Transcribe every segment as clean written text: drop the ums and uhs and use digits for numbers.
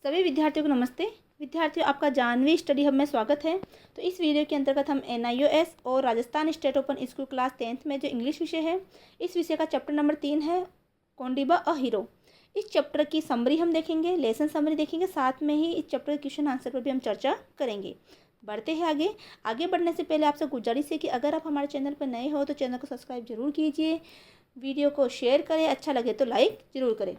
सभी विद्यार्थियों को नमस्ते। विद्यार्थियों, आपका जानवी स्टडी हब में स्वागत है। तो इस वीडियो के अंतर्गत हम NIOS और Rajasthan state open school class 10th में जो इंग्लिश विषय है, इस विषय का चैप्टर नंबर 3 है कोंडीबा अ हीरो। इस चैप्टर की समरी हम देखेंगे, लेसन समरी देखेंगे, साथ में ही इस चैप्टर के क्वेश्चन आंसर पर भी हम चर्चा करेंगे। बढ़ते हैं आगे बढ़ने से पहले आपसे गुजारिश है कि अगर आप हमारे चैनल पर नए हो तो चैनल को सब्सक्राइब जरूर कीजिए, वीडियो को शेयर करें, अच्छा लगे तो लाइक ज़रूर करें।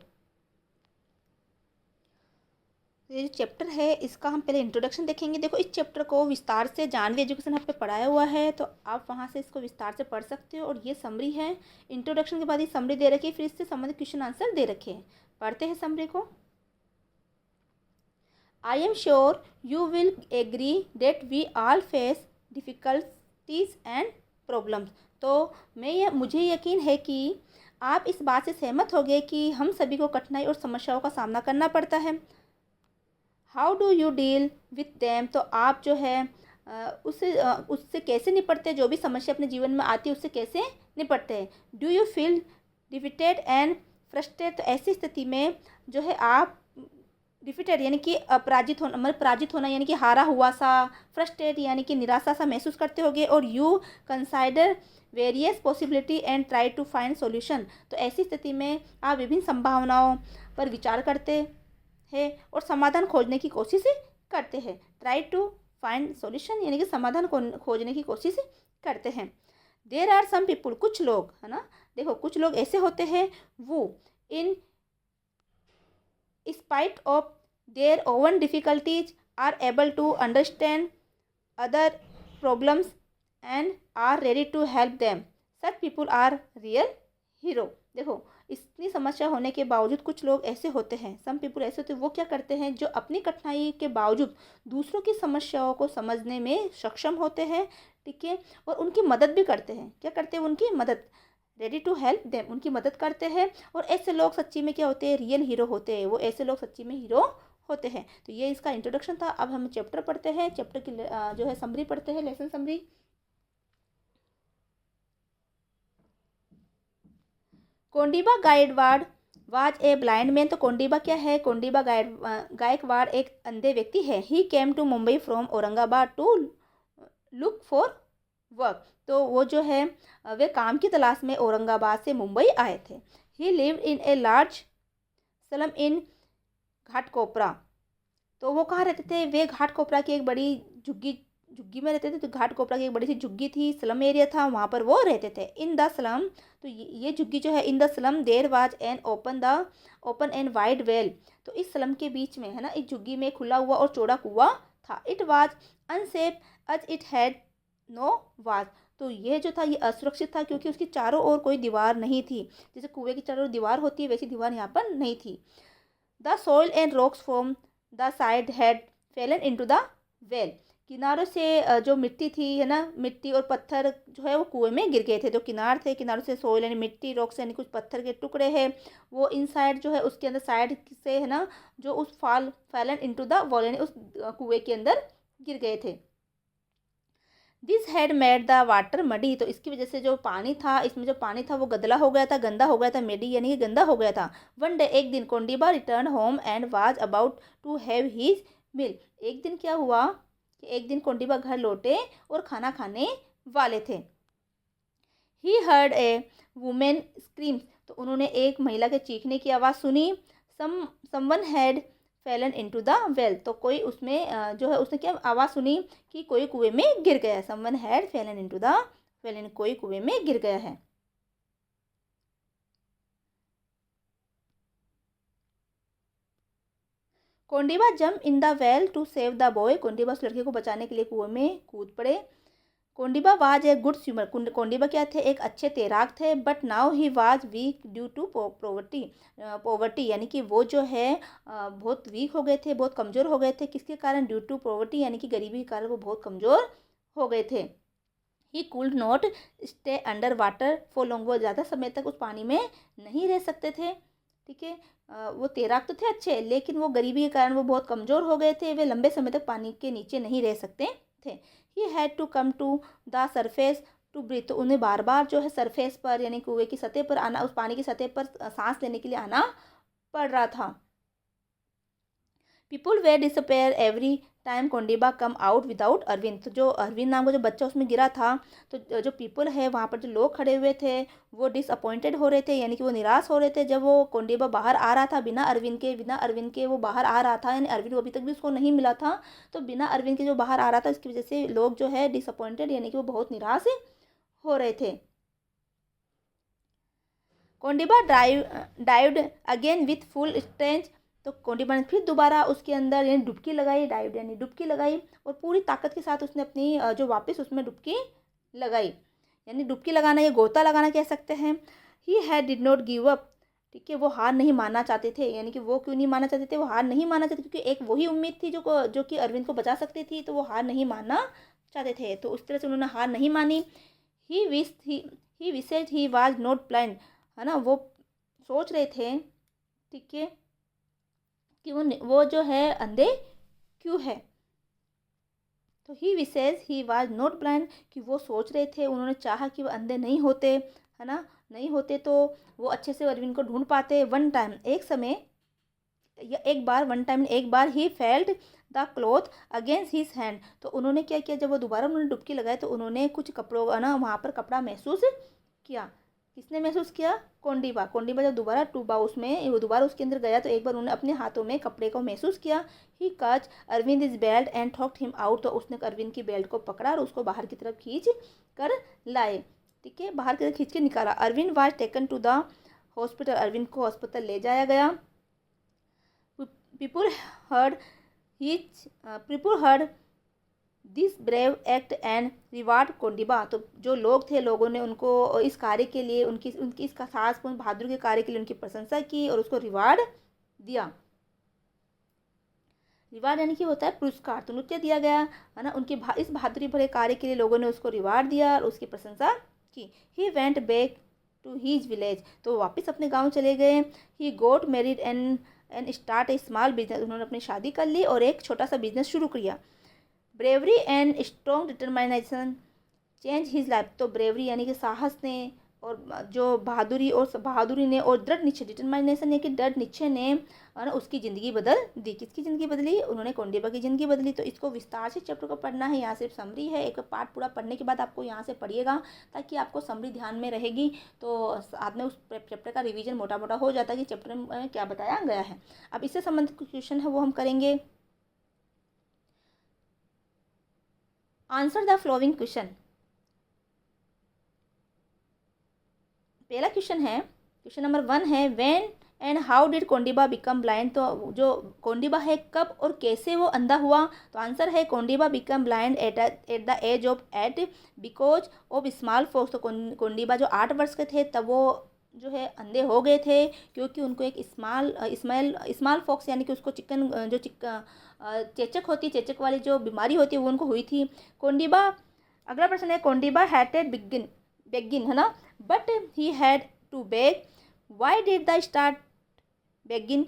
ये जो चैप्टर है इसका हम पहले इंट्रोडक्शन देखेंगे। देखो, इस चैप्टर को विस्तार से जानवी एजुकेशन हब पे पढ़ाया हुआ है, तो आप वहाँ से इसको विस्तार से पढ़ सकते हो। और ये समरी है, इंट्रोडक्शन के बाद ये समरी दे रखी है, फिर इससे संबंधित क्वेश्चन आंसर दे रखे हैं। पढ़ते हैं समरी को। I am sure you will agree that we all face difficulties and problems. तो मुझे यकीन है कि आप इस बात से सहमत होंगे कि हम सभी को कठिनाई और समस्याओं का सामना करना पड़ता है। How do you deal with them. तो आप जो है उससे कैसे निपटते हैं, जो भी समस्या अपने जीवन में आती है उससे कैसे निपटते हैं। Do you feel defeated and frustrate. तो ऐसी स्थिति में जो है आप डिफिटेड यानी कि पराजित होना, मतलब पराजित होना यानी कि हारा हुआ सा, फ्रस्ट्रेट यानी कि निराशा सा महसूस करते होगे। और you consider various possibility and try to find solution. तो ऐसी स्थिति में आप विभिन्न संभावनाओं पर विचार करते है और समाधान खोजने की कोशिश करते हैं। ट्राई टू फाइंड सॉल्यूशन यानी कि समाधान खोजने की कोशिश करते हैं। देयर आर सम पीपुल, कुछ लोग, है ना, देखो कुछ लोग ऐसे होते हैं वो in spite of their own difficulties are able to understand other problems and are ready to help them. Such people are real hero. देखो, इतनी समस्या होने के बावजूद कुछ लोग ऐसे होते हैं, सम पीपल ऐसे होते हैं, वो क्या करते हैं, जो अपनी कठिनाई के बावजूद दूसरों की समस्याओं को समझने में सक्षम होते हैं, ठीक है, और उनकी मदद भी करते हैं। क्या करते हैं, उनकी मदद, रेडी टू हेल्प देम, उनकी मदद करते हैं। और ऐसे लोग सच्ची में क्या होते हैं, रियल हीरो होते हैं। वो ऐसे लोग सच्ची में हीरो होते हैं। तो ये इसका इंट्रोडक्शन था। अब हम चैप्टर पढ़ते हैं, चैप्टर की जो है समरी पढ़ते हैं, lesson summary. Kondiba Gaikwad was a blind man. तो कोंडीबा क्या है, कोंडीबा गायकवाड़ एक अंधे व्यक्ति है। He came to Mumbai from Aurangabad to look for work. तो वो जो है वे काम की तलाश में औरंगाबाद से मुंबई आए थे। He lived in a large slum in Ghatkopar. तो वो कहाँ रहते थे, वे घाटकोपरा की एक बड़ी झुग्गी में रहते थे। तो घाटकोपरा की एक बड़ी सी झुग्गी थी, स्लम एरिया था, वहाँ पर वो रहते थे। इन द स्लम, तो ये झुग्गी जो है, in the slum there was an open and wide well. तो इस स्लम के बीच में, है ना, इस झुग्गी में खुला हुआ और चौड़ा कुआं था। It was unsafe as it had no was. तो ये जो था ये असुरक्षित था क्योंकि उसकी चारों ओर कोई दीवार नहीं थी। जैसे कुएं की चारों ओर दीवार होती है, वैसी दीवार यहाँ पर नहीं थी। The soil and rocks from the side had fallen into the well. किनारों से जो मिट्टी थी, है ना, मिट्टी और पत्थर जो है वो कुएं में गिर गए थे। जो किनार थे, किनारों से सोइल यानी मिट्टी, रॉक्स यानी कुछ पत्थर के टुकड़े हैं, वो इनसाइड जो है उसके अंदर साइड से, है ना, जो उस फैलन इनटू द वॉल यानी उस कुएं के अंदर गिर गए थे। This had made the water muddy. तो इसकी वजह से जो पानी था, इसमें जो पानी था वो गदला हो गया था, गंदा हो गया था, मेडी यानी कि गंदा हो गया था। वन डे, एक दिन, Kondiba return home and was about to have his meal. एक दिन क्या हुआ कि एक दिन कोंडीबा घर लौटे और खाना खाने वाले थे। He heard a women scream. तो उन्होंने एक महिला के चीखने की आवाज़ सुनी। Someone had fallen into the well. तो कोई उसमें जो है उसने क्या आवाज़ सुनी कि कोई कुएं में गिर गया है। Someone had fallen into the well यानी कोई कुएं में गिर गया है। Kondiba jump in the well to save the boy. Kondiba उस लड़के को बचाने के लिए कुएं में कूद पड़े। Kondiba was a good swimmer. Kondiba क्या थे, एक अच्छे तैराक थे। But now he was weak due to poverty यानी कि वो जो है बहुत वीक हो गए थे, बहुत कमज़ोर हो गए थे। किसके कारण, ड्यू टू पॉवर्टी यानी कि गरीबी के कारण वो बहुत कमज़ोर हो गए थे। ही could not stay under water for long. वो ज़्यादा समय तक उस पानी में नहीं रह सकते थे, ठीक है। वो तैराक तो थे अच्छे, लेकिन वो गरीबी के कारण वो बहुत कमज़ोर हो गए थे, वे लंबे समय तक पानी के नीचे नहीं रह सकते थे। He had to come to the surface to breathe. तो उन्हें बार बार जो है सरफेस पर यानी कुएं की सतह पर आना, उस पानी की सतह पर सांस लेने के लिए आना पड़ रहा था। People way disappear every time Kondiba come out without Arvind. तो जो अरविंद नाम का जो बच्चा उसमें गिरा था, तो जो पीपल है वहाँ पर जो लोग खड़े हुए थे वो डिसअपॉइंटेड हो रहे थे, यानी कि वो निराश हो रहे थे जब वो कोंडीबा बाहर आ रहा था बिना अरविंद के वो बाहर आ रहा था, यानी अरविंद को अभी तक भी उसको नहीं मिला था। तो बिना अरविंद के जो बाहर आ रहा था इसकी वजह से लोग जो है डिसअपॉइंटेड, यानी कि वो बहुत निराश हो रहे थे। Kondiba dived again with full strength. तो कोंडीबा ने फिर दोबारा उसके अंदर यानी डुबकी लगाई, डाइव्ड यानी डुबकी लगाई, और पूरी ताकत के साथ उसने अपनी जो वापस उसमें डुबकी लगाई, यानी डुबकी लगाना या गोता लगाना कह सकते हैं। He had did not give up. ठीक है, वो हार नहीं मानना चाहते थे, यानी कि वो क्यों नहीं मानना चाहते थे, वो हार नहीं मानना चाहते क्योंकि एक वही उम्मीद थी जो कि अरविंद को बचा सकती थी, तो वो हार नहीं मानना चाहते थे। तो उस तरह से उन्होंने हार नहीं मानी। ही wishes he was not blind, है ना, वो सोच रहे थे, ठीक है, कि वो जो है अंधे क्यों है। तो ही wishes he was not blind, कि वो सोच रहे थे, उन्होंने चाहा कि वो अंधे नहीं होते, है ना, नहीं होते तो वो अच्छे से अरविंद को ढूंढ पाते। वन टाइम एक बार he felt the cloth against his hand. तो उन्होंने क्या किया, जब वो दोबारा उन्होंने डुबकी लगाई तो उन्होंने कुछ कपड़ों ना वहाँ पर कपड़ा महसूस किया। किसने महसूस किया? कोंडीबा जब दोबारा टूबा उसमें वो दोबारा उसके अंदर गया तो एक बार उन्होंने अपने हाथों में कपड़े को महसूस किया। He caught Arvind is belt and tugged him out. तो उसने अरविंद की बेल्ट को पकड़ा और उसको बाहर की तरफ खींच कर लाए, ठीक है, बाहर की तरफ खींच के निकाला। Arvind was taken to the hospital. Arvind को हॉस्पिटल ले जाया गया। People heard this brave act and reward Kondiba. तो जो लोग थे, लोगों ने उनको इस कार्य के लिए उनकी इस साहसपूर्ण बहादुर के कार्य के लिए उनकी प्रशंसा की और उसको रिवार्ड दिया। रिवार्ड यानी कि होता है पुरस्कार, तो नृत्य दिया गया, है ना, उनके इस बहादुरी भरे कार्य के लिए लोगों ने उसको रिवार्ड दिया और उसकी प्रशंसा की। He went back to his village. तो वापस अपने गाँव चले गए। He got married and start a small business. उन्होंने अपनी शादी कर ली और एक छोटा सा बिजनेस शुरू किया। Bravery and strong determination change his life. तो ब्रेवरी यानी कि साहस ने और जो बहादुरी ने और दृढ़ निश्चय, डिटरमाइनेशन यानी कि दृढ़ निश्चय ने और उसकी ज़िंदगी बदल दी। किसकी ज़िंदगी बदली? उन्होंने कोंडीबा की ज़िंदगी बदली। तो इसको विस्तार से चैप्टर को पढ़ना है, यहाँ सिर्फ समरी है। एक पार्ट पूरा पढ़ने के बाद आपको यहाँ से पढ़िएगा ताकि आपको समरी ध्यान में रहेगी, तो साथ में उस चैप्टर का रिवीजन मोटा मोटा हो जाता है कि चैप्टर में क्या बताया गया है। अब इससे संबंधित कुछ क्वेश्चन है वो हम करेंगे। Answer the flowing question. पहला क्वेश्चन है, क्वेश्चन नंबर 1 है, when and how did Kondiba become blind. तो जो कोंडीबा है कब और कैसे वो अंधा हुआ। तो आंसर है Kondiba become blind at the age of 8 because of smallpox. तो कोंडीबा जो 8 वर्ष के थे तब वो जो है अंधे हो गए थे क्योंकि उनको एक स्मॉल फॉक्स यानी कि उसको चेचक होती, चेचक वाली जो बीमारी होती है वो उनको हुई थी। कोंडीबा, अगला प्रश्न है, कोंडीबा हैटेड बेगिन, है ना, but he had to beg. Why did the start begging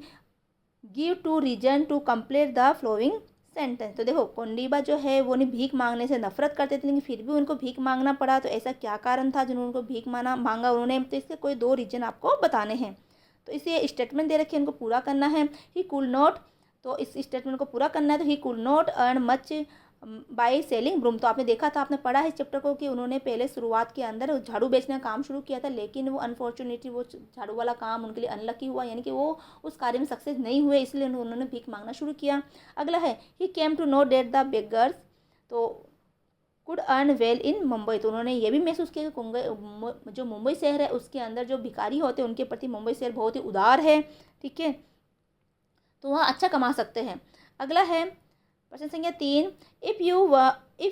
give two reason to complete the following sentence. तो देखो कोंडीबा जो है वो नहीं भीख मांगने से नफरत करते थे, लेकिन फिर भी उनको भीख मांगना पड़ा। तो ऐसा क्या कारण था जिन्होंने उनको भीख मांगा उन्होंने। तो इसके कोई 2 रीजन आपको बताने हैं। तो इसे स्टेटमेंट दे रखे हैं, उनको पूरा करना है। ही कुड नॉट, तो इस स्टेटमेंट को पूरा करना है। तो he could not earn much by selling broom. तो आपने देखा था, आपने पढ़ा है इस चैप्टर को कि उन्होंने पहले शुरुआत के अंदर झाड़ू बेचने का काम शुरू किया था, लेकिन वो अनफॉर्चुनेटली वो झाड़ू वाला काम उनके लिए अनलकी हुआ, यानी कि वो उस कार्य में सक्सेस नहीं हुए, इसलिए उन्होंने भीख मांगना शुरू किया। अगला है, he came to know that the beggars too could earn well in Mumbai. तो उन्होंने ये भी महसूस किया कि जो मुंबई शहर है उसके अंदर जो भिखारी होते हैं उनके प्रति मुंबई शहर बहुत ही उदार है, ठीक है, तो वहाँ अच्छा कमा सकते हैं। अगला है प्रश्न संख्या 3, if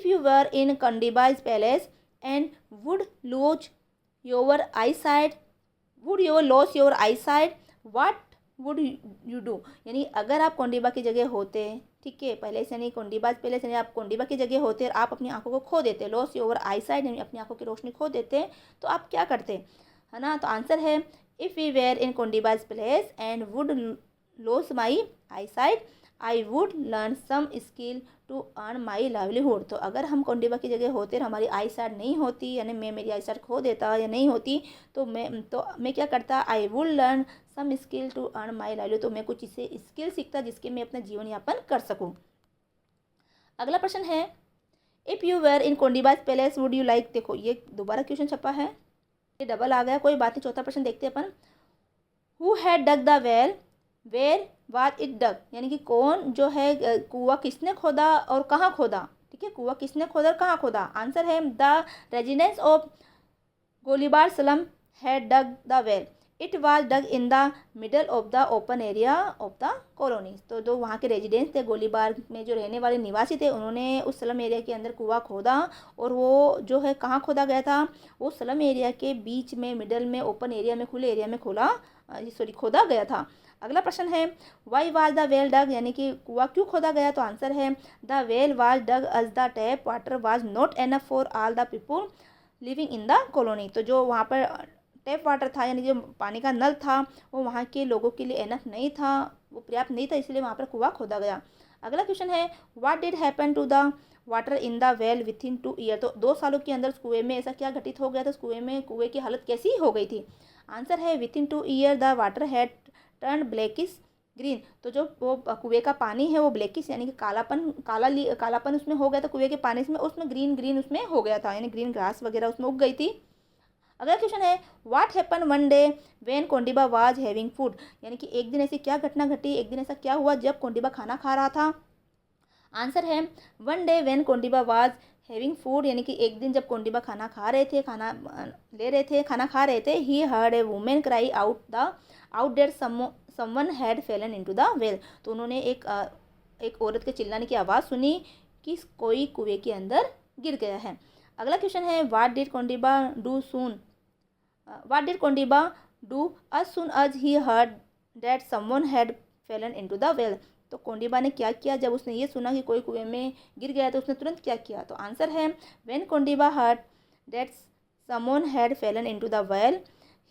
you were in Kondiba's place and would lose your eyesight what would you do. यानी अगर आप कोंडीबा की जगह होते, ठीक है, पहले से नहीं, कोंडीबाज पैलेस यानी आप कोंडीबा की जगह होते और आप अपनी आंखों को खो देते, लॉस योर आई साइट यानी अपनी आंखों की रोशनी खो देते, तो आप क्या करते, है ना। तो आंसर है, if we were in Kondiba's place and would lose my eyesight I would learn some skill to earn my livelihood. तो अगर हम कोंडीबा की जगह होते और हमारी आई साइट नहीं होती, यानी मैं मेरी आई साइट खो देता या नहीं होती, तो मैं क्या करता, I would learn some skill to earn my livelihood, तो मैं कुछ इसे स्किल सीखता जिसके मैं अपना जीवन यापन कर सकूँ। अगला प्रश्न है, if you were in Kondiba's place would you like, देखो ये दोबारा क्वेश्चन छपा है, ये डबल आ गया, कोई बात नहीं। चौथा प्रश्न देखते हैं अपन, who had dug the well where was it dug, यानी कि कौन जो है कुआं किसने खोदा और कहाँ खोदा, ठीक है, कुआं किसने खोदा और कहाँ खोदा। आंसर है the residence of Golibar slum had dug the well, it was dug in the middle of the open area of the colonies, तो जो वहाँ के रेजिडेंट्स थे, गोलीबार में जो रहने वाले निवासी थे, उन्होंने उस स्लम एरिया के अंदर कुआं खोदा, और वो जो है कहाँ खोदा गया था, वो स्लम एरिया के बीच में, मिडल में, ओपन एरिया में, खुले एरिया में खोदा गया था। अगला प्रश्न है, why was the well dug, यानी कि कुआं क्यों खोदा गया, तो आंसर है the well was dug as the tap water was not enough for all the people living in the colony, तो जो वहाँ पर टैप वाटर था, यानी जो पानी का नल था, वो वहाँ के लोगों के लिए एनफ नहीं था, वो पर्याप्त नहीं था, इसलिए वहाँ पर कुआं खोदा गया। अगला क्वेश्चन है, what did happen to the water in the well within 2 year, तो 2 सालों के अंदर उस कुएं में ऐसा क्या घटित हो गया था, उस कुएं की हालत कैसी हो गई थी। आंसर है with in 2 year the water had turn blackish green, तो जो वो कुएं का पानी है वो ब्लैकिश यानी कि कालापन उसमें हो गया था कुएं के पानी में, उसमें ग्रीन उसमें हो गया था, यानी ग्रीन घास वगैरह उसमें उग गई थी। अगला क्वेश्चन है, what happen one day when Kondiba was having food, यानी कि एक दिन ऐसी क्या घटना घटी, एक दिन ऐसा क्या हुआ जब कोंडीबा खाना खा रहा था। आंसर है one day when Kondiba was having food, यानी कि एक दिन जब कोंडीबा खाना खा रहे थे, खाना खा रहे थे, he heard a women cry out that someone had Fallon into the well, तो उन्होंने एक औरत के चिल्लाने की आवाज़ सुनी कि कोई कुएं के अंदर गिर गया है। अगला क्वेश्चन है, what did Kondiba do as soon as he heard that someone had fallen into the well, तो कोंडीबा ने क्या किया जब उसने ये सुना कि कोई कुएं में गिर गया, तो उसने तुरंत क्या किया, तो आंसर है when Kondiba heard that someone had fallen into the well,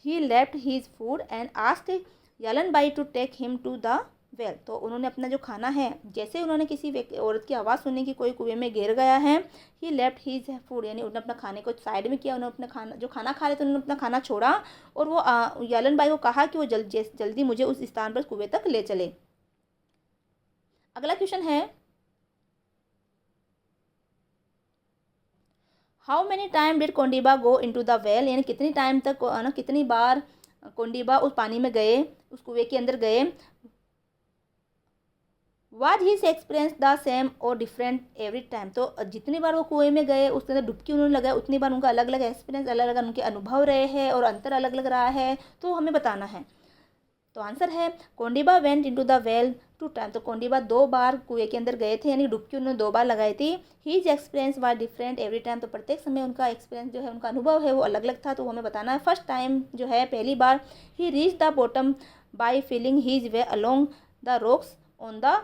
he left his food and asked यालनबाई to take him to the well, तो उन्होंने अपना जो खाना है, जैसे उन्होंने किसी औरत की आवाज़ सुनी कि कोई कुएं में गिर गया है, ही लेफ्ट हीज फूड, यानी उन्होंने अपना खाने को साइड में किया, उन्होंने अपना खाना खा रहे थे, उन्होंने अपना खाना छोड़ा, और वो यालनबाई को कहा कि वो जल्दी मुझे उस स्थान पर कुएं तक ले चले। अगला क्वेश्चन है, how many time did Kondiba go into the well, यानी कितनी टाइम तक कितनी बार कोंडीबा उस पानी में गए, उस कुएं के अंदर गए। Was his experience the same और डिफरेंट एवरी टाइम, तो जितनी बार वो कुएं में गए उसके अंदर डुबकी उन्होंने लगाया, उतनी बार उनका अलग अलग एक्सपीरियंस, अलग अलग उनके अनुभव रहे हैं और अंतर अलग अलग रहा है, तो हमें बताना है। तो आंसर है Kondiba went into the well 2 time, तो कोंडीबा 2 बार कुएं के अंदर गए थे, यानी डुबकी उन्होंने 2 बार लगाई थी। His experience was different every time, तो प्रत्येक समय उनका एक्सपीरियंस जो है, उनका अनुभव है वो अलग अलग था, तो हमें बताना है। फर्स्ट टाइम जो है, पहली बार, he reach the bottom by feeling his way along the rocks on the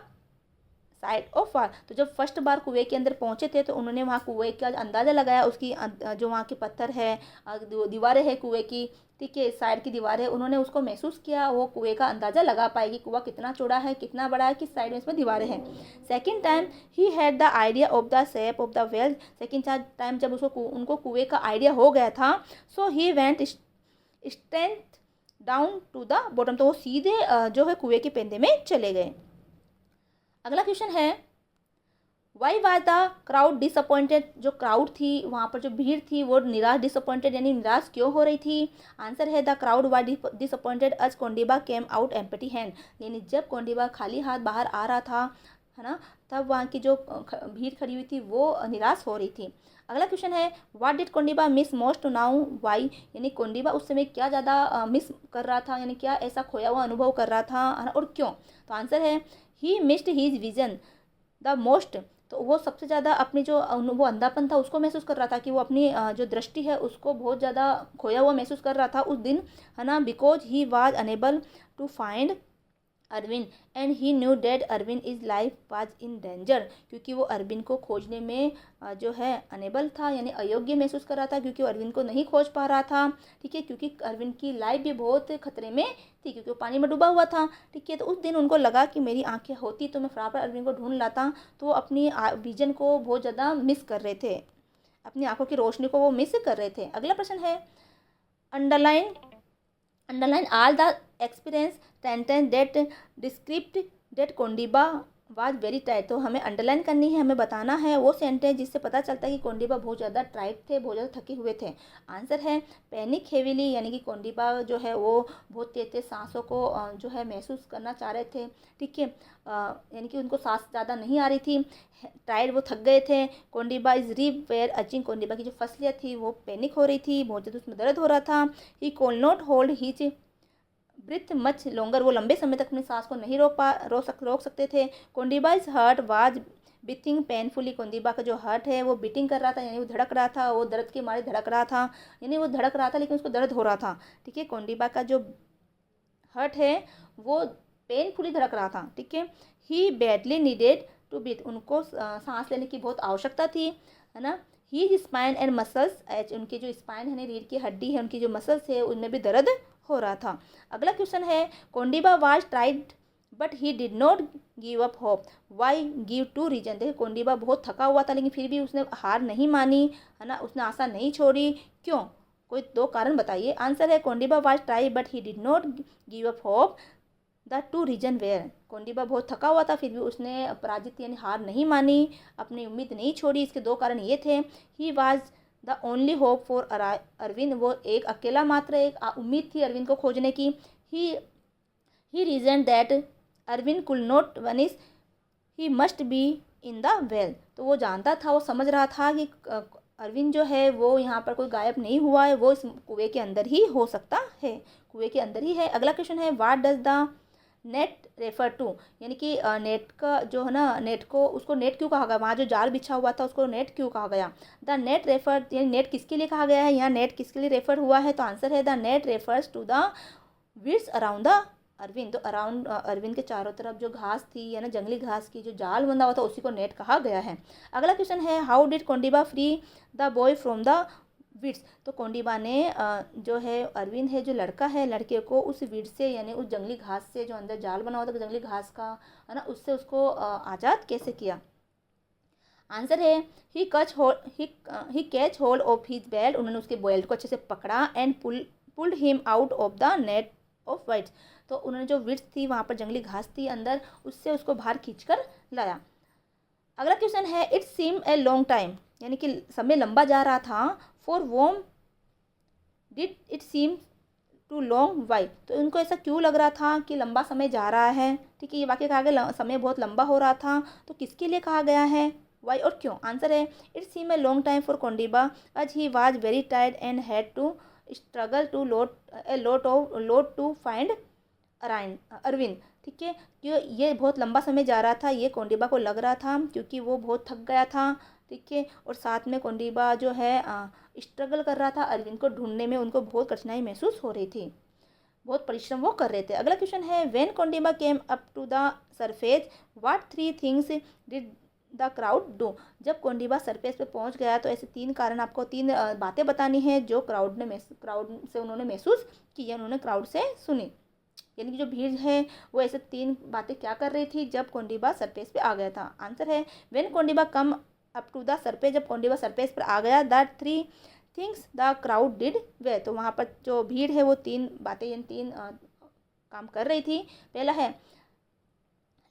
side of wall, तो जब फर्स्ट बार कुएं के अंदर पहुंचे थे तो उन्होंने वहाँ कुएं का अंदाज़ा लगाया, उसकी जो वहाँ के पत्थर है, दीवारें हैं कुएं की, ठीक है, साइड की दीवार है, उन्होंने उसको महसूस किया, वो कुएं का अंदाज़ा लगा पाएगी कुआं कितना चौड़ा है, कितना बड़ा है, किस साइड में इसमें दीवारें हैं। Second time he had the idea of the shape of the well, second time जब उनको कुएं का आइडिया हो गया था, so he went straight down to the bottom, तो वो सीधे जो है कुएं के पेंदे में चले गए। अगला क्वेश्चन है, why was the crowd disappointed, जो क्राउड थी वहाँ पर जो भीड़ थी वो डिसअपॉइंटेड यानी निराश क्यों हो रही थी। आंसर है the crowd was disappointed as Kondiba came out empty hand, यानी जब कोंडीबा खाली हाथ बाहर आ रहा था, है ना, तब वहाँ की जो भीड़ खड़ी हुई थी वो निराश हो रही थी। अगला क्वेश्चन है, what did Kondiba miss most now why, यानी कोंडीबा उस समय क्या ज़्यादा मिस कर रहा था, यानी क्या ऐसा खोया हुआ अनुभव कर रहा था, है ना, और क्यों। तो आंसर है he missed his vision the most, तो वो सबसे ज़्यादा अपनी जो वो अंधापन था उसको महसूस कर रहा था, कि वो अपनी जो दृष्टि है उसको बहुत ज़्यादा खोया हुआ महसूस कर रहा था उस दिन, है ना, because he was unable to find Arvind and he knew that Arvind is life was in danger, क्योंकि वो अरविंद को खोजने में जो है अनेबल था, यानी अयोग्य महसूस कर रहा था, क्योंकि वो अरविंद को नहीं खोज पा रहा था, ठीक है, क्योंकि अरविंद की लाइफ भी बहुत खतरे में थी, क्योंकि वो पानी में डूबा हुआ था, ठीक है। तो उस दिन उनको लगा कि मेरी आंखें होती तो मैं फटाफट अरविंद को ढूंढ लाता, तो वो अपनी विजन को बहुत ज़्यादा मिस कर रहे थे, अपनी आंखों की रोशनी को वो मिस कर रहे थे। अगला प्रश्न है, underline all the experience sentence that describe that Kondiba was very tight. तो हमें अंडरलाइन करनी है, हमें बताना है वो सेंटेंस जिससे पता चलता है कि कोंडीबा बहुत ज़्यादा टाइट थे, बहुत ज़्यादा थके हुए थे। आंसर है पैनिक हेविली, यानी कि कोंडीबा जो है वो बहुत तेज तेज सांसों को जो है महसूस करना चाह रहे थे। ठीक है, यानी कि उनको सांस ज़्यादा नहीं आ रही थी। टायर्ड, वो थक गए थे। Kondiba is rib were aching, Kondiba की जो फसलियाँ थी वो पैनिक हो रही थी, बहुत ज़्यादा उसमें दर्द हो रहा था। He could not hold his breath much longer, वो लंबे समय तक अपनी सांस को नहीं रोक सकते थे। Kondiba's heart was beating painfully, Kondiba का जो हर्ट है वो बीटिंग कर रहा था, यानी वो धड़क रहा था, वो दर्द के मारे धड़क रहा था, यानी वो धड़क रहा था लेकिन उसको दर्द हो रहा था। ठीक है, कोंडीबा का जो हर्ट है वो पेनफुली धड़क रहा था। ठीक है, ही बैडली नीडेड टू ब्रीथ, उनको सांस लेने की बहुत आवश्यकता थी, है ना। ही स्पाइन एंड मसल्स एच, उनके जो स्पाइन है, रीढ़ की हड्डी है, उनकी जो मसल्स है उनमें भी दर्द हो रहा था। अगला क्वेश्चन है Kondiba was tired but he did not give up hope, why give two reason. देखिए कोंडीबा बहुत थका हुआ था लेकिन फिर भी उसने हार नहीं मानी, है ना, उसने आशा नहीं छोड़ी। क्यों? कोई दो कारण बताइए। आंसर है Kondiba was tired but he did not give up hope, the two reason were. Kondiba बहुत थका हुआ था फिर भी उसने पराजित यानी हार नहीं मानी, अपनी उम्मीद नहीं छोड़ी। इसके दो कारण ये थे, he was the only hope for Arvind, वो एक अकेला मात्र एक उम्मीद थी अरविंद को खोजने की। ही reason that Arvind could not vanish, he must be in the well, तो वो जानता था, वो समझ रहा था कि अरविंद जो है वो यहाँ पर कोई गायब नहीं हुआ है, वो इस कुएं के अंदर ही हो सकता है, कुएं के अंदर ही है। अगला क्वेश्चन है what does the net refer to, यानी कि नेट का जो है ना, नेट को, उसको नेट क्यों कहा गया, वहाँ जो जाल बिछा हुआ था उसको नेट क्यों कहा गया। द नेट रेफर, यानी नेट किसके लिए कहा गया है, यहाँ नेट किसके लिए रेफर हुआ है, तो आंसर है the net refers to the weeds around the Arvind. तो अराउंड अरविंद के चारों तरफ जो घास थी, या ना जंगली घास की जो जाल बंधा हुआ था उसी को नेट कहा गया है। अगला क्वेश्चन है how did Kondiba free the boy from the weeds, तो कोंडीबा ने जो है अरविंद है जो लड़का है, लड़के को उस वीड से यानी उस जंगली घास से, जो अंदर जाल बना हुआ था जंगली घास का, है ना, उससे उसको आज़ाद कैसे किया। आंसर है he caught hold of his belt, उन्होंने उसके बेल्ट को अच्छे से पकड़ा, and pulled him out of the net of weeds, तो उन्होंने जो विड्स थी वहाँ पर जंगली घास थी अंदर, उससे उसको बाहर खींचकर लाया। अगला क्वेश्चन है it seem a long time, यानी कि समय लंबा जा रहा था, for whom did it seem too long why, तो उनको ऐसा क्यों लग रहा था कि लंबा समय जा रहा है। ठीक है, ये वाक्य कहा गया समय बहुत लंबा हो रहा था, तो किसके लिए कहा गया है, वाई और क्यों। आंसर है it seem a long time for Kondiba as he was very tired and had to struggle to lot to find Arvind. ठीक है, क्यों ये बहुत लंबा समय जा रहा था, ये कोंडीबा को लग रहा था क्योंकि वो बहुत थक गया था। ठीक है, और साथ में कोंडीबा जो है स्ट्रगल कर रहा था अरविंद को ढूंढने में, उनको बहुत कठिनाई महसूस हो रही थी, बहुत परिश्रम वो कर रहे थे। अगला क्वेश्चन है when Kondiba came up to the surface what three things did the crowd do, जब कोंडीबा सरफेस पे पहुंच गया तो ऐसे तीन कारण, आपको तीन बातें बतानी है जो क्राउड से उन्होंने महसूस की, उन्होंने क्राउड से सुनी, यानी कि जो भीड़ है वो ऐसे तीन बातें क्या कर रही थी जब कोंडीबा सरफेस पे आ गया था। आंसर है when Kondiba come up to the surface, जब कोंडीबा सरफेस पर आ गया, the three things the crowd did were, तो वहाँ पर जो भीड़ है वो तीन बातें, यानी तीन काम कर रही थी। पहला है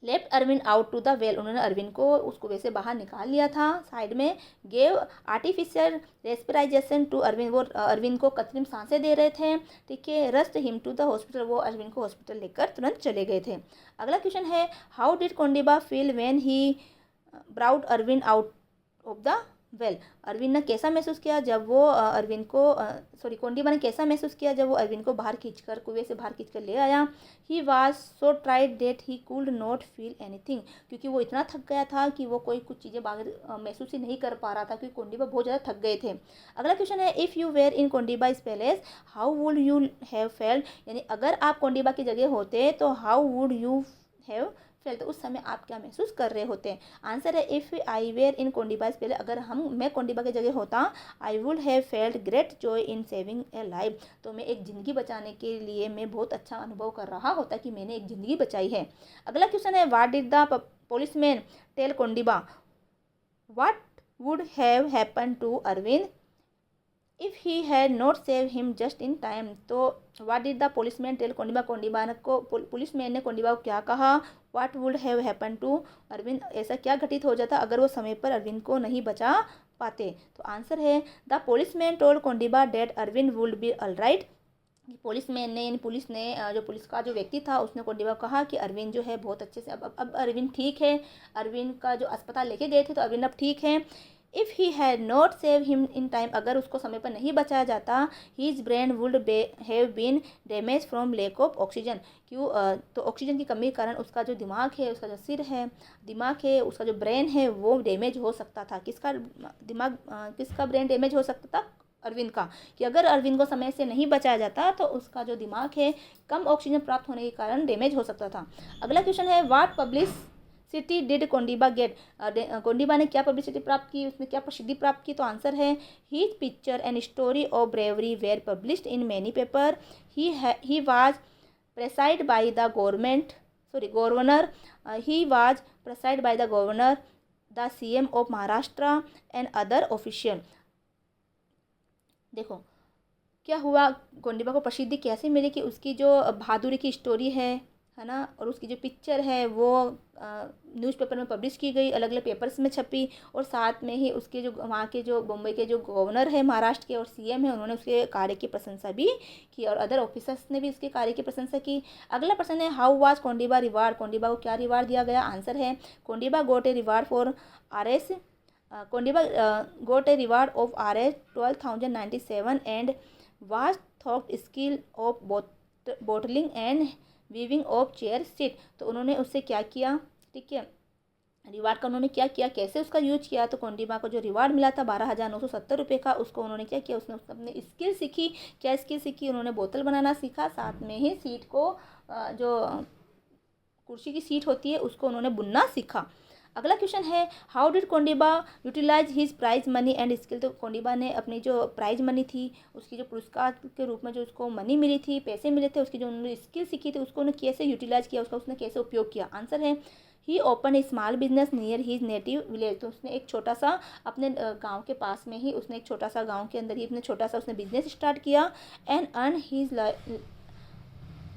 left Arvind out to the well, उन्होंने अरविंद को उस कुएं से बाहर निकाल लिया था साइड में। गेव आर्टिफिशियल रेस्पिराइजेशन टू अरविंद, वो अरविंद को कृत्रिम सांसें दे रहे थे। ठीक है, rushed him to the hospital, वो अरविंद को हॉस्पिटल लेकर तुरंत चले गए थे। अगला क्वेश्चन है how did Kondiba feel when he brought Arvind out of the well, Arvind ने कैसा महसूस किया जब वो अरविंद को कोंडीबा ने कैसा महसूस किया जब वो अरविंद को बाहर खींचकर, कुएं से बाहर खींचकर ले आया। He was so tired that he could not feel anything, क्योंकि वो इतना थक गया था कि वो कोई कुछ चीज़ें बाहर महसूस ही नहीं कर पा रहा था, क्योंकि कोंडीबा बहुत ज़्यादा थक गए थे। अगला क्वेश्चन है if you were in Kondiba's place how would you have felt, यानी अगर आप कोंडीबा की जगह होते तो how would you have fell, तो उस समय आप क्या महसूस कर रहे होते हैं। आंसर है इफ़ आई वेयर इन कोंडीबाज पहले, अगर मैं कोंडीबा की जगह होता, I would have felt great joy in saving A life, तो मैं एक ज़िंदगी बचाने के लिए मैं बहुत अच्छा अनुभव कर रहा होता कि मैंने एक ज़िंदगी बचाई है। अगला क्वेश्चन है what did the policeman tell Kondiba, what would have happen to Arvind if he had not save him just in time, तो what did the policeman tell Kondiba, Kondiba को पुलिसमैन ने कोंडीबा को क्या कहा, what would have happen to Arvind, ऐसा क्या घटित हो जाता अगर वो समय पर अरविंद को नहीं बचा पाते। तो आंसर है the policeman told Kondiba that Arvind would be alright, policeman ने यानी पुलिस ने जो पुलिस का जो व्यक्ति था उसने कोंडीबा को कहा कि अरविंद जो है बहुत अच्छे से अब अरविंद ठीक है, अरविंद का जो अस्पताल लेके गए थे तो अरविंद अब ठीक है। If he had not save him in time, अगर उसको समय पर नहीं बचाया जाता, his brain would have been damage from lack of oxygen, क्यों तो ऑक्सीजन की कमी के कारण उसका जो दिमाग है, उसका जो सिर है, दिमाग है, उसका जो ब्रेन है वो डैमेज हो सकता था। किसका दिमाग किसका ब्रेन डैमेज हो सकता था, अरविंद का, कि अगर अरविंद को समय से नहीं बचाया जाता तो उसका जो दिमाग है कम ऑक्सीजन प्राप्त होने के कारण डैमेज हो सकता था। अगला क्वेश्चन है what publicity did Kondiba get, Kondiba ने क्या पब्लिसिटी प्राप्त की, उसने क्या प्रसिद्धि प्राप्त की। तो आंसर है his picture and story of bravery were published in many paper, he was praised by the governor, he was praised by the governor, the CM of Maharashtra and other official. देखो क्या हुआ, कोंडीबा को प्रसिद्धि कैसे मिली कि उसकी जो बहादुरी की स्टोरी है ना, और उसकी जो पिक्चर है वो न्यूज़पेपर में पब्लिश की गई, अलग अलग पेपर्स में छपी, और साथ में ही उसके जो वहाँ के जो बम्बई के जो गवर्नर है महाराष्ट्र के और CM है उन्होंने उसके कार्य की प्रशंसा भी की, और अदर ऑफिसर्स ने भी उसके कार्य की प्रशंसा की। अगला प्रश्न है how was Kondiba reward, Kondiba को क्या रिवार्ड दिया गया। आंसर है Kondiba got a reward for RS, Kondiba got a reward of Rs 12,097 and was taught skill of bottling and weaving of chair seat। तो उन्होंने उससे क्या किया, ठीक है, रिवार्ड का उन्होंने क्या किया, कैसे उसका यूज किया। तो कोंडीबा को जो रिवार्ड मिला था 12,970 रुपये का, उसको उन्होंने क्या किया, उसने अपनी स्किल सीखी। क्या स्किल सीखी, उन्होंने बोतल बनाना सीखा, साथ में ही सीट को जो कुर्सी की सीट होती है उसको उन्होंने बुनना सीखा। अगला क्वेश्चन है how did Kondiba utilize his prize money and skill, तो कोंडीबा ने अपनी जो प्राइज मनी थी, उसकी जो पुरस्कार के रूप में जो उसको मनी मिली थी, पैसे मिले थे, उसकी जो उन्होंने स्किल सीखी थी उसको उन्होंने कैसे यूटिलाइज किया, उसका उसने कैसे उपयोग किया। आंसर है he open a small business near his native village, तो उसने एक छोटा सा अपने गाँव के पास में ही उसने एक छोटा सा गाँव के अंदर ही अपने छोटा सा उसने बिजनेस स्टार्ट किया एंड अर्न हिज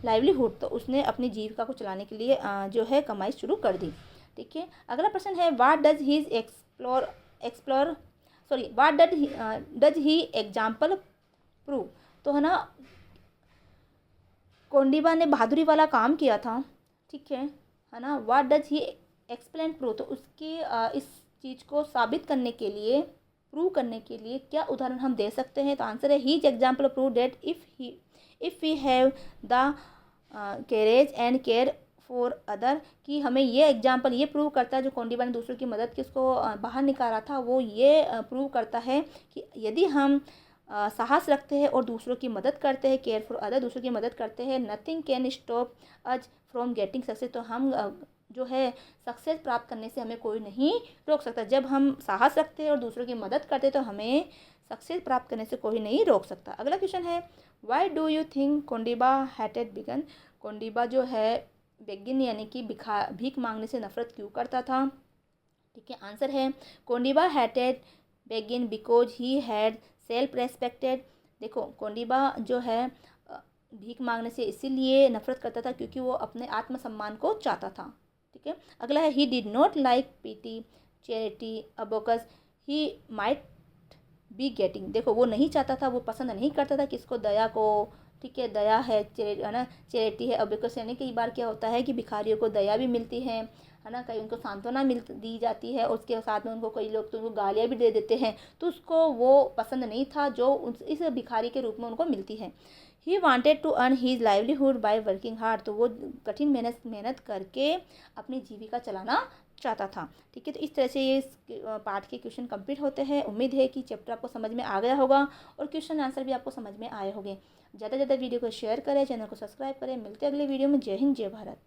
लाइवलीहुड, तो उसने अपनी जीविका को चलाने के लिए जो है कमाई शुरू कर दी। ठीक है, अगला प्रश्न है what does he example prove, तो है ना कोंडीबा ने बहादुरी वाला काम किया था, ठीक है ना। What does he explain prove, तो उसकी इस चीज़ को साबित करने के लिए, प्रूव करने के लिए क्या उदाहरण हम दे सकते हैं। तो आंसर है his example prove that if we have the courage and care for other, कि हमें ये एग्जाम्पल ये प्रूव करता है, जो कोंडीबा ने दूसरों की मदद की उसको बाहर निकाला था, वो ये प्रूव करता है कि यदि हम साहस रखते हैं और दूसरों की मदद करते हैं, केयर फॉर अदर, दूसरों की मदद करते हैं, nothing can stop us from getting success, तो हम जो है सक्सेस प्राप्त करने से हमें कोई नहीं रोक सकता। जब हम साहस रखते हैं और दूसरों की मदद करते हैं तो हमें सक्सेस प्राप्त करने से कोई नहीं रोक सकता। अगला क्वेश्चन है why do you think Kondiba hated begging, Kondiba जो है बेगिन यानी कि भीख मांगने से नफरत क्यों करता था। ठीक है, आंसर है Kondiba hated begin because he had self respected. देखो कोंडीबा जो है भीख मांगने से इसीलिए नफरत करता था क्योंकि वो अपने आत्मसम्मान को चाहता था। ठीक है, अगला है he did not like pity charity अबोकस ही माइट बी गेटिंग। देखो वो नहीं चाहता था, वो पसंद नहीं करता था किसको, दया को। ठीक है, दया है ना, चैरिटी है अबोकस, यानी कई बार क्या होता है कि भिखारियों को दया भी मिलती है ना, कहीं उनको सांत्वना दी जाती है, उसके साथ में उनको कई लोग तो उनको गालियाँ भी दे देते हैं, तो उसको वो पसंद नहीं था जो इस भिखारी के रूप में उनको मिलती है। He wanted to earn his livelihood by working hard, तो वो कठिन मेहनत करके अपनी जीविका चलाना चाहता था। ठीक है, तो इस तरह से ये पाठ के क्वेश्चन कंप्लीट होते हैं। उम्मीद है कि चैप्टर आपको समझ में आ गया होगा और क्वेश्चन आंसर भी आपको समझ में आए होंगे। ज़्यादा से ज़्यादा वीडियो को शेयर करें, चैनल को सब्सक्राइब करें। मिलते हैं अगले वीडियो में। जय हिंद, जय भारत।